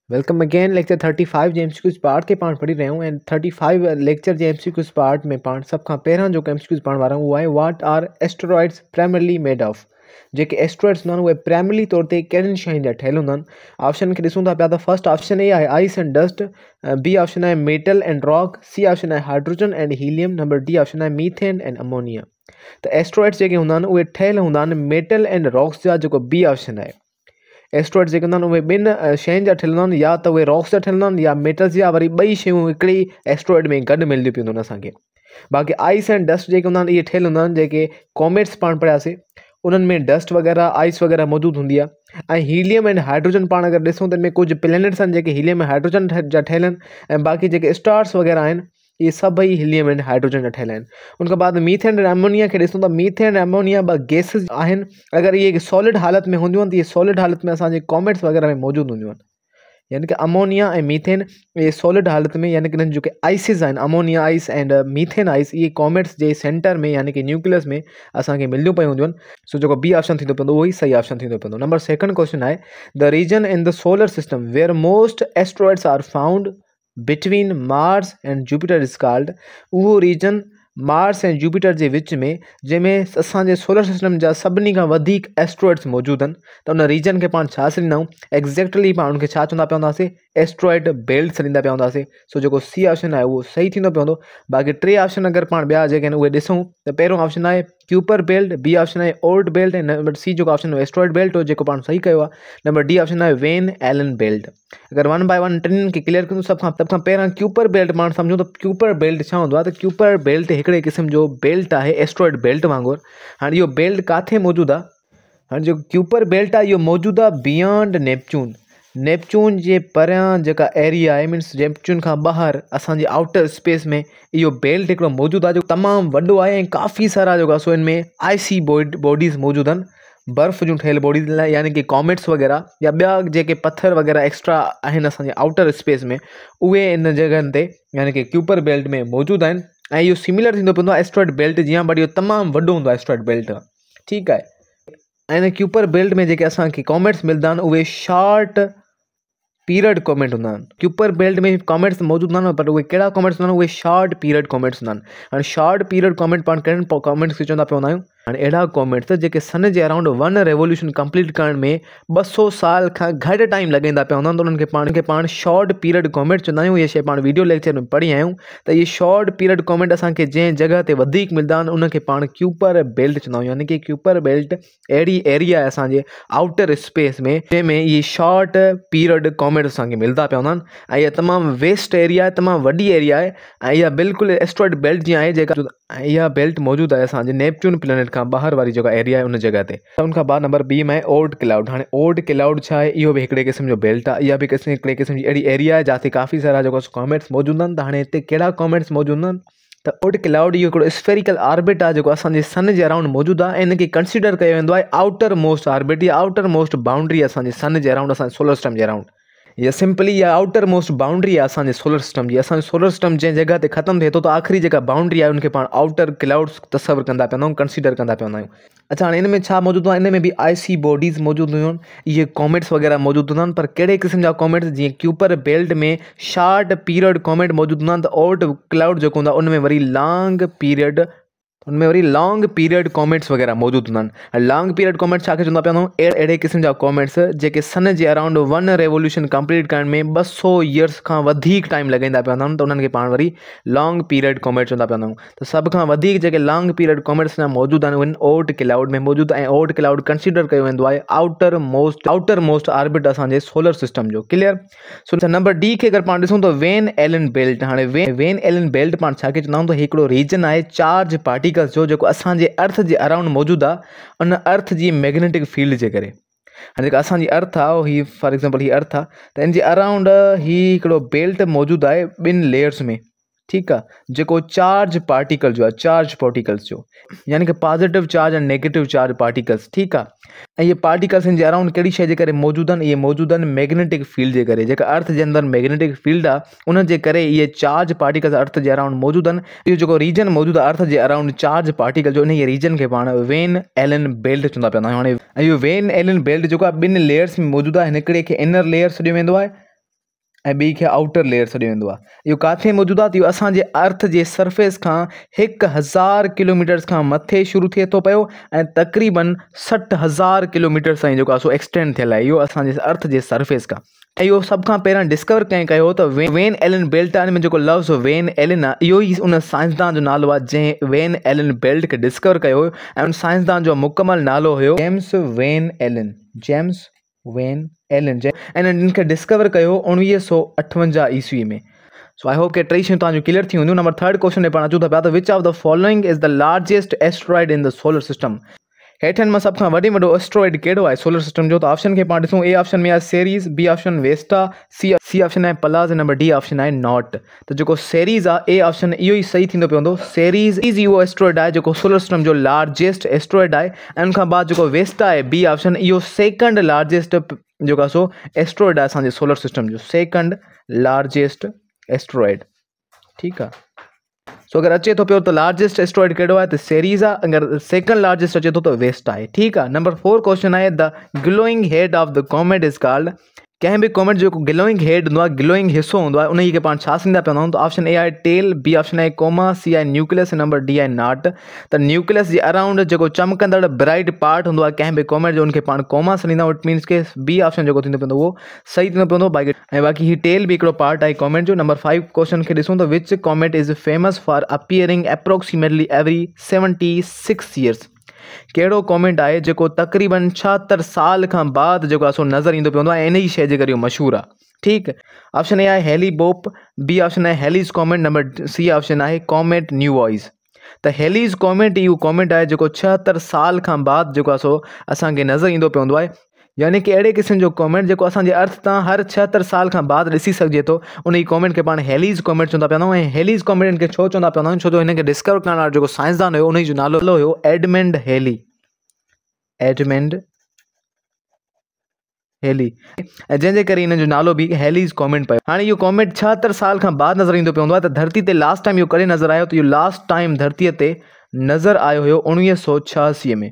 Welcome again lecture 35 जे MCQs part के पाण पढ़ी रहिया आहियूं ऐं 35 लेक्चर जे एमसीक्यूज़ पार्ट में पाण सभ खां पहिरियां जो एमसीक्यूज़ पढ़ण वारा आहियूं उहो आहे what are asteroids primarily made of. जेके एस्टेरॉइड्स हूंदा आहिनि उहे प्राइमरली तौर ते कहिड़ियुनि शयुनि जा ठहियल हूंदा आहिनि। ऑप्शन खे ॾिसूं था पिया त फर्स्ट ऑप्शन ए आहे ice and dust, B option आहे metal and rock, C option आहे hydrogen and helium, number D option आहे मीथेन एंड अमोनिया। त एस्टेरॉइड्स जेके हूंदा आहिनि उहे ठहियल हूंदा आहिनि मेटल एंड रॉक्स जा, जेको बी ऑप्शन आहे। एस्टेरॉइड जेके हूंदा आहिनि उहे ॿिनि शयुनि जा ठहियल हूंदा आहिनि, या त उहे रॉक्स जा ठहियल हूंदा आहिनि या मेटल्स जा, वरी ॿई शयूं हिकिड़ी एस्टेरॉइड में गॾु मिलंदियूं पियूं हूंदियूं असांखे। बाक़ी आइस एंड डस्ट जेके हूंदा आहिनि इहे ठहियल हूंदा आहिनि, जेके कॉमेट्स पाण पढ़ियासीं उन्हनि में डस्ट वग़ैरह आइस वग़ैरह मौजूदु हूंदी आहे। ऐं हीलियम एंड हाइड्रोजन पाण अगरि ॾिसूं त हिन में कुझु प्लैनेट्स आहिनि जेके हीलियम ऐं हाइड्रोजन जा ठहियल आहिनि, ऐं बाक़ी जेके स्टार्स वग़ैरह आहिनि ये सभई हीलियम एंड हाइड्रोजन जा ठहियल आहिनि। उनखां बाद मीथेन एंड अमोनिया खे ॾिसूं त मीथेन एंड अमोनिया ॿ गैसिस आहिनि। अगरि इहे सॉलिड हालत में हूंदियूं आहिनि त इहे सॉलिड हालत में असांजे कॉमेट्स वग़ैरह में मौजूदु हूंदियूं आहिनि। यानी कि अमोनिया ऐं मीथेन इहे सॉलिड हालत में, यानी कि इन्हनि जेके आइसिस आहिनि ammonia ice and methane ice, इहे कॉमेट्स जे सेंटर में यानी कि न्यूक्लियस में असांखे मिलंदियूं पयूं हूंदियूं आहिनि। सो जेको बी ऑप्शन थींदो पवंदो उहो ई सही ऑप्शन थींदो पवंदो। नंबर सेकंड क्वेश्चन आहे the region in the solar system where most asteroids are found between Mars and Jupiter is called. उहो रीजन मार्स ऐं जुपिटर जे विच में जंहिंमें असांजे सोलर सिस्टम जा सभिनी खां वधीक एस्ट्रॉइड्स मौजूदु आहिनि, त उन रीजन खे पाण छा सॾींदा आहियूं? एक्ज़ैक्टली पाण उनखे छा चवंदा पिया हूंदासीं? एस्ट्रॉइड बेल्ट सॾींदा पिया हूंदासीं। सो जेको सी ऑप्शन आहे उहो सही थींदो पवंदो। बाक़ी टे ऑप्शन अगरि पाण ॿिया जेके आहिनि उहे ॾिसूं त पहिरियों ऑप्शन आहे क्यूपर बेल्ट, बी ऑप्शन आहे ओर्ट बेल्ट, ऐं नंबर सी जेको ऑप्शन आहे एस्ट्रॉइड बेल्ट हो, जेको पाण सही कयो आहे। नंबर डी ऑप्शन आहे वेन एलन बेल्ट। अगरि वन बाय वन टिनि खे क्लियर कयूं सभ खां पहिरियां क्यूपर बेल्ट पाण सम्झूं त क्यूपर बेल्ट छा हूंदो आहे? त क्यूपर बेल्ट हिकिड़े क़िस्म जो बेल्ट आहे एस्ट्रॉइड बेल्ट वांगुरु। हाणे इहो बेल्ट किथे मौजूदु आहे? हाणे जो क्यूपर बेल्ट आहे इहो मौजूदु आहे बियॉन्ड नेपच्यून। नेपच्यून जे परियां जेका एरिया आहे, मीन्स नेपच्यून खां ॿाहिरि असांजे आउटर स्पेस में इहो बेल्ट हिकिड़ो मौजूदु आहे, जो तमामु वॾो आहे ऐं काफ़ी सारा जेको आहे सो हिन में आइसी बॉडीज़ मौजूदु आहिनि, बर्फ़ जूं ठहियल बॉडीज़ लाइ, यानी कि कॉमेट्स वग़ैरह या ॿिया जेके पत्थर वग़ैरह एक्स्ट्रा आहिनि असांजे आउटर स्पेस में, उहे इन जॻहनि ते यानी कि क्यूपर बेल्ट में मौजूदु आहिनि। ऐं इहो सिमिलर थींदो पवंदो आहे एस्ट्रॉइड बेल्ट जीअं, बट इहो तमामु वॾो हूंदो आहे एस्ट्रॉइड बेल्ट। ठीकु आहे। ऐं इन क्यूपर बेल्ट में जेके असांखे कॉमेट्स मिलंदा आहिनि उहे शॉर्ट पीरियड कॉमेट हूंदा आहिनि। क्यूपर बेल्ट में कॉमेट्स मौजूदु हूंदा आहिनि, पर उहे कहिड़ा कॉमेट्स हूंदा आहिनि? उहे शॉर्ट पीरियड कॉमेट्स हूंदा आहिनि। हाणे शॉर्ट पीरियड कॉमेट पाण कहिड़नि कॉमेट्स खे चवंदा पवंदा आहियूं? हाणे अहिड़ा कॉमेट्स जेके सन जे अराउंड 1 रेवोल्यूशन कंप्लीट करण में 200 साल खां घटि टाइम लॻाईंदा पिया हूंदा आहिनि, त उन्हनि खे पाण शॉर्ट पीरियड कॉमेट चवंदा आहियूं। इहे शइ पाण वीडियो लेक्चर में पढ़ी आहियूं त इहे शॉर्ट पीरियड कॉमेट असांखे जंहिं जॻह ते वधीक मिलंदा आहिनि उनखे पाण क्यूपर बेल्ट चवंदा आहियूं। यानी कि क्यूपर बेल्ट अहिड़ी एरिया आहे असांजे आउटर स्पेस में जंहिंमें इहे शॉर्ट पीरियड कॉमेट असांखे मिलंदा पिया हूंदा आहिनि। ऐं इहा तमामु वेस्ट एरिया आहे, तमामु वॾी एरिया आहे, ऐं इहा बिल्कुलु एस्ट्रॉइड बेल्ट जीअं आहे, जेका इहा बेल्ट मौजूदु आहे असांजे नेपच्यून प्लैनेट खां ॿाहिरि वारी जेका एरिया आहे उन जॻह ते। उनखां बाद नंबर बी में ओर्ट क्लाउड। हाणे ओर्ट क्लाउड छा आहे? इहो बि हिकिड़े क़िस्म जो बेल्ट आहे। इहा बि हिकिड़े क़िस्म जी अहिड़ी एरिया आहे जिते काफ़ी सारा जेको कॉमेट्स मौजूदु आहिनि। त हाणे हिते कहिड़ा कॉमेट्स मौजूदु आहिनि? त ओर्ट क्लाउड इहो हिकिड़ो स्फेरिकल ऑर्बिट आहे जेको असांजे सन जे अराउंड मौजूदु आहे, ऐं इनखे कंसिडर कयो वेंदो आहे आउटर मोस्ट ऑर्बिट या आउटर मोस्ट बाउंड्री असांजे सन जे अराउंड, असांजे सोलर सिस्टम जे अराउंड। या सिंपली इहा आउटर मोस्ट बाउंड्री आहे असांजे सोलर सिस्टम जी। असांजो सोलर सिस्टम जंहिं जॻह ते ख़तमु थिए थो त आख़िरी जेका बाउंड्री आहे उनखे पाण आउटर क्लाउड्स तसवर कंदा पिया आहियूं, कंसिडर कंदा पिया आहियूं। अच्छा, हाणे इन में छा मौजूदु आहे? इन में बि आइसी बॉडीज़ मौजूदु हुयूं आहिनि, इहे कॉमेट्स वग़ैरह मौजूदु हूंदा आहिनि, पर कहिड़े क़िस्म जा कॉमेट्स? जीअं क्यूपर बेल्ट में शॉर्ट पीरियड कॉमेट मौजूदु हूंदा आहिनि, त ओर्ट क्लाउड जेको हूंदो आहे उनमें वरी लॉन्ग पीरियड कॉमेट्स वग़ैरह मौजूदु हूंदा आहिनि। लॉन्ग पीरियड कॉमेट्स छा खे चवंदा पिया आहियूं? अहिड़े क़िस्म जा कॉमेट्स जेके सन जे अराउंड 1 रेवोल्यूशन कंप्लीट करण में 200 ईयर्स खां वधीक टाइम लॻाईंदा पिया हूंदा आहिनि, त उन्हनि खे पाण वरी लॉन्ग पीरियड कॉमेट चवंदा पिया आहियूं। त सभ खां वधीक जेके लॉन्ग पीरियड कॉमेट्स मौजूदु आहिनि उहे ओर्ट क्लाउड में मौजूदु, ऐं ओर्ट क्लाउड कंसिडर कयो वेंदो आहे आउटर मोस्ट ऑर्बिट असांजे सोलर सिस्टम जो। क्लियर? सो नंबर डी खे अगरि पाण ॾिसूं त वेन एलन बेल्ट। हाणे वेन एलन बेल्ट पाण छा खे चवंदा आहियूं? त हिकिड़ो रीजन आहे चार्ज पार्टिकल्स जो, जेको असांजे अर्थ जे अराउंड मौजूदु आहे, उन अर्थ जी मैग्नेटिक फील्ड जे करे। हाणे जेका असांजी अर्थ आहे ही फॉर एग्ज़ाम्पल ही अर्थ आहे, त इन जे अराउंड ही हिकिड़ो बेल्ट मौजूदु आहे 2 लेयर्स में। ठीकु आहे, जेको चार्ज पार्टिकल जो आहे, चार्ज पार्टिकल्स जो, यानी कि पॉजिटिव चार्ज ऐं नेगेटिव चार्ज पार्टिकल्स। ठीकु आहे। ऐं इहे पार्टिकल्स हिन जे अराउंड कहिड़ी शइ जे करे मौजूदु आहिनि? इहे मौजूदु आहिनि मैग्नेटिक फील्ड जे करे। जेका अर्थ जे अंदरि मैग्नेटिक फील्ड आहे उन जे करे इहे चार्ज पार्टिकल्स अर्थ जे अराउंड मौजूदु आहिनि। इहो जेको रीजन मौजूदु आहे अर्थ जे अराउंड चार्ज पार्टिकल जो, इन रीजन खे पाण वेन एलन बेल्ट चवंदा पिया आहियूं। हाणे इहो वेन एलन बेल्ट जेको आहे 2 लेयर्स में मौजूदु आहे। हिकिड़े खे इनर लेयर सॾियो वेंदो आहे ऐं ॿी खे आउटर लेयर सॾियो वेंदो आहे। इहो किथे मौजूदु आहे? त इहो असांजे अर्थ जे सरफेस खां 1000 किलोमीटर्स खां मथे शुरू थिए थो पियो ऐं तक़रीबन 60,000 किलोमीटर ताईं जेको आहे सो एक्सटेंड थियल आहे इहो असांजे अर्थ जे सरफेस खां। ऐं इहो सभ खां पहिरियां डिस्कवर कंहिं कयो त वेन एलन बेल्ट आहे। में जेको लव्स वेन एलन आहे इहो ई उन साइंसदान जो नालो आहे जंहिं वेन एलन बेल्ट खे डिस्कवर कयो हुयो ऐं उन साइंसदान जो मुकमल नालो हुयो जेम्स वेन एलन। ऐं इन्हनि खे डिस्कवर कयो 1958 ईस्वी में। सो आई होप के टे शयूं तव्हांजूं क्लियर थी हूंदियूं। नंबर 3 क्वेश्चन में पाण अचूं था पिया त which of the following is the largest asteroid in the solar system. हेठनि मां सभ खां वॾो एस्ट्रॉइड कहिड़ो आहे सोलर सिस्टम जो? त ऑप्शन खे पाण ॾिसूं। ए ऑप्शन में आहे Ceres, B option Vesta, C option आहे पलाज़, नंबर डी ऑप्शन आहे नॉट। त जेको सेरीज़ आहे ए ऑप्शन इहो ई सही थींदो पवंदो। सेरीज़ इहो एस्ट्रॉइड आहे जेको सोलर सिस्टम जो लार्जेस्ट एस्ट्रॉइड आहे ऐं उनखां बाद जेको वेस्टा आहे बी ऑप्शन इहो सेकंड लार्जेस्ट जेको आहे सो एस्ट्रॉइड आहे असांजे सोलर सिस्टम जो सेकंड लार्जेस्ट एस्ट्रॉइड। ठीकु आहे। सो अगर अचे तो पियो तो लार्जेस्ट एस्ट्रॉइड कहिड़ो आहे? त सेरीज़ आहे। अगर सेकंड लार्जेस्ट अचे तो त वेस्ट आहे। ठीकु आहे। नंबर 4 क्वेश्चन आहे the glowing head of the comet is called. कंहिं बि कॉमेट जो ग्लोइंग हेड हूंदो आहे, ग्लोइंग हिसो हूंदो आहे, उन खे पाण छा सॾींदा पवंदा आहियूं? त ऑप्शन ए आहे टेल, बी ऑप्शन आहे कोमा, सी आहे न्यूक्लियस, नंबर डी आहे नॉट। त न्यूक्लियस जे अराउंड जेको चमकंदड़ ब्राइट पार्ट हूंदो आहे कंहिं बि कॉमेट जो उनखे पाण कोमा सॾींदा आहियूं। इट मीन्स के बी ऑप्शन जेको थींदो पवंदो उहो सही थींदो पवंदो। बाक़ी ही टेल बि हिकिड़ो पार्ट आहे कॉमेट जो। नंबर 5 क्वेश्चन खे ॾिसूं त विच comet is famous for appearing approximately every 76 years. कहिड़ो कॉमेट आहे जेको तक़रीबन 76 साल खां बाद जेको आहे सो नज़र ईंदो पवंदो आहे, इन ई शइ जे करे इहो मशहूरु आहे। ठीकु। ऑप्शन ए आहे हेली बोप, बी ऑप्शन आहे हेलीज़ कॉमेट, नंबर सी ऑप्शन आहे कॉमेट न्यूवॉइस। त हेलीज़ कॉमेट इहो कॉमेट आहे जेको 76 साल खां बाद जेको आहे सो असांखे नज़र ईंदो पवंदो आहे। यानी कि अहिड़े क़िस्म जो कॉमेट जेको असांजे अर्थ तां हर 76 साल खां बाद ॾिसी सघिजे थो, उन ई कॉमेट खे पाण हेलीज़ कॉमेट चवंदा पिया आहियूं। ऐं हेलीज़ कॉमेट इनखे छो चवंदा पिया आहियूं? छो जो हिनखे डिस्कवर करण वारो जेको साइंसदान हुयो उन जो नालो हुयो एडमंड हेली। एडमंड हेली ऐं जंहिंजे करे हिन जो नालो बि हेलीज़ कॉमेट पियो। हाणे इहो कॉमेट 76 साल खां बाद नज़र ईंदो पवंदो आहे। त धरती ते लास्ट टाइम इहो कॾहिं नज़र आयो? त इहो लास्ट टाइम धरतीअ ते नज़र आयो हुयो 1986 में।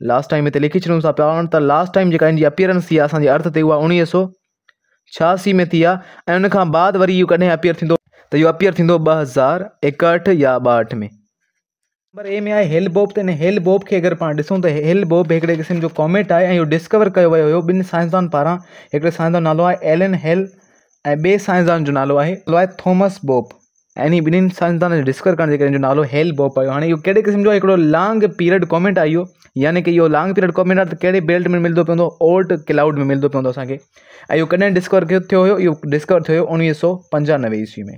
लास्ट टाइम हिते लिखी छॾूं था पाण त लास्ट टाइम जेका हिनजी अपीयरेंस थी आहे असांजे अर्थ ते उहा 1986 में थी आहे। ऐं उनखां बाद वरी इहो कॾहिं अपीयर थींदो? त इहो अपीयर थींदो 2061 या 62 में। नंबर ए में आहे हेल बोप। त हिन हेल बोप खे अगरि पाण ॾिसूं त हेल बोप हिकिड़े क़िस्म जो कॉमेट आहे ऐं इहो डिस्कवर कयो वियो हुयो ॿिनि साइंसदान पारां। हिकिड़े साइंसदान नालो आहे एलन हेल ऐं ॿिए साइंसदान जो नालो आहे थॉमस बोप। ऐं इन ॿिन्हिनि साइंसदान जो डिस्कवर करण जे करे जो नालो हेल बोप आयो। हाणे इहो कहिड़े क़िस्म जो हिकिड़ो लॉन्ग पीरियड कॉमेट आहे इहो, यानी कि इहो लॉन्ग पीरियड कॉमेट आहे। त कहिड़े बेल्ट में मिलंदो पवंदो? ओल्ट क्लाउड में मिलंदो पवंदो असांखे। ऐं इहो कॾहिं डिस्कवर थियो हुयो? इहो डिस्कवर थियो हुयो 1995 ईस्वी में।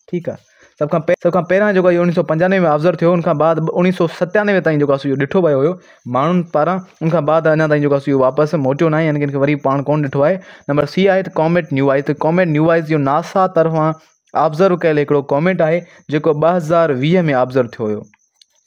ठीकु आहे। सभ खां पहिरियां जेको इहो 1995 में ऑब्ज़र्व थियो, उनखां बाद 1997 ताईं जेको आहे इहो ॾिठो वियो हुयो माण्हुनि पारां। उनखां बाद अञा ताईं जेको आहे इहो वापसि मोटियो न आहे, यानी कि इनखे वरी पाण कोन ॾिठो आहे। नंबर सी आहे कॉमेट न्यूवॉइस। त कॉमेट न्यूवॉइस इहो नासा तरफ़ां ऑब्ज़र्व कयल हिकिड़ो कॉमेट आहे जेको 2020 में ऑब्ज़र्व थियो हुयो।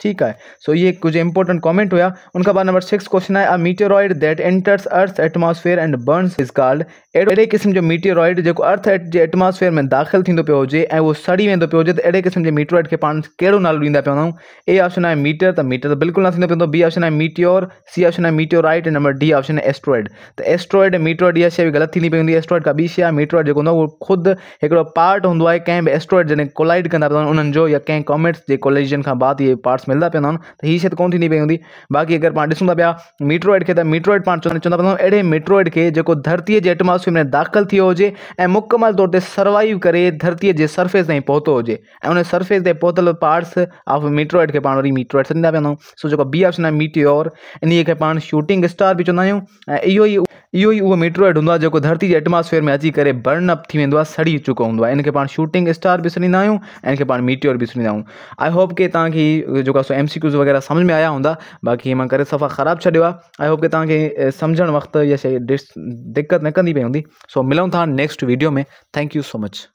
ठीकु आहे। सो ये कुझु इंपॉर्टेंट कॉमेंट हुआ। उनखां बाद नंबर 6 क्वेश्चन आहे a meteoroid that enters earth atmosphere and burns is called. अहिड़े क़िस्म जो मीटियोरॉइड जेको अर्थ जे एटमॉस्फेयर में दाख़िल थींदो पियो हुजे ऐं उहो सड़ी वेंदो पियो हुजे, त अहिड़े क़िस्म जे मीटियोरॉइड खे पाण कहिड़ो नालो ॾींदा पिया आहियूं? ए ऑप्शन आहे मीटर। त मीटर त बिल्कुलु न थींदो पवंदो। बी ऑप्शन आहे मीटियोर, सी ऑप्शन आहे मीटियोराइट, नंबर डी ऑप्शन आहे एस्ट्रॉइड। त एस्ट्रॉइड मीटियोरॉइड इहा शइ बि ग़लति थींदी पवंदी। एस्ट्रॉइड का ॿी शइ आहे। मीटियोरॉइड जेको हूंदो आहे उहो ख़ुदि हिकिड़ो पार्ट हूंदो आहे कंहिं बि एस्ट्रॉइड जॾहिं कोलाइड कंदा पिया आहिनि उन्हनि जो, या कंहिं कॉमेट्स जे कोलिजन खां बाद इहे पार्ट्स मिलंदा पिया आहिनि, त हीअ शइ त कोन थींदी पई हूंदी। बाक़ी अगरि पाण ॾिसूं था पिया मीटियोरॉइड खे, त मीटियोरॉइड पाण चवंदा पिया आहियूं अहिड़े मीटियोरॉइड खे जेको धरतीअ जे एटमॉस्फेयर में दाख़िल थियो हुजे ऐं मुकमल तौर ते सर्वाइव करे धरतीअ जे सरफेस ताईं पहुतो हुजे, ऐं उन सरफेस ते पहुतल पार्ट्स ऑफ मीटियोरॉइड खे पाण वरी मीटियोरॉइड सॾींदा पिया आहियूं। सो जेको बी ऑप्शन आहे मीटियोर, इन खे पाण शूटिंग स्टार बि चवंदा आहियूं। ऐं इहो ई उहो मीटियोरॉइड हूंदो आहे जेको धरती जे एटमॉस्फेयर में अची करे बर्न अप थी वेंदो आहे, सड़ी चुको हूंदो आहे। इनखे पाण शूटिंग स्टार बि सॾींदा आहियूं ऐं इनखे पाण मीटियोर बि सॾींदा आहियूं। आई होप कि तव्हांखे जेको आहे MCQs वग़ैरह सम्झ में आया हूंदा। बाक़ी मां करे सफ़ा ख़राबु छॾियो आहे। आई होप कि तव्हांखे सम्झण वक़्तु इहा शइ दिक़त न कंदी पई हूंदी। सो मिलूं था नेक्स्ट वीडियो में। Thank you so much.